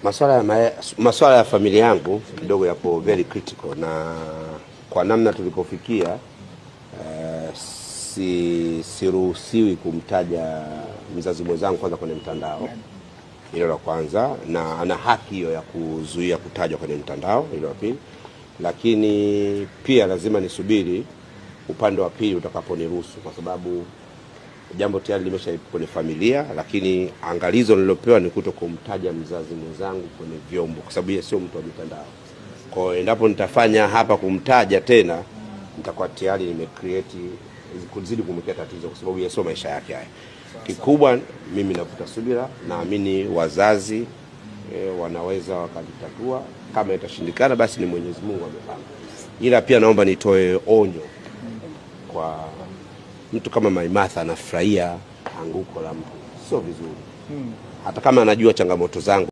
Masuala ya familia yangu kidogo yapo very critical, na kwa namna tulipofikia siruhusiwi kumtaja mzazi mwenzangu kwanza kwenye mtandao. Hilo la kwanza, na ana haki hiyo ya kuzuia kutajwa kwenye mtandao. Hilo la pili, lakini pia lazima nisubiri upande wa pili utakaponiruhusu, kwa sababu jambo tayari limesha kwenye familia, lakini angalizo nililopewa ni kutokumtaja mzazi mwenzangu kwenye vyombo, kwa sababu yeye sio mtu wa mitandao. Kwa hiyo endapo nitafanya hapa kumtaja tena, nitakuwa tayari nimecreate kuzidi kumwekea tatizo, kwa sababu yeye sio maisha yake haya. Kikubwa mimi navuta subira, naamini wazazi wanaweza wakajitatua. Kama itashindikana, basi ni Mwenyezi Mungu amepanga. Ila pia naomba nitoe onyo kwa mtu kama Maimartha anafurahia anguko la mtu, sio vizuri. Hata kama anajua changamoto zangu.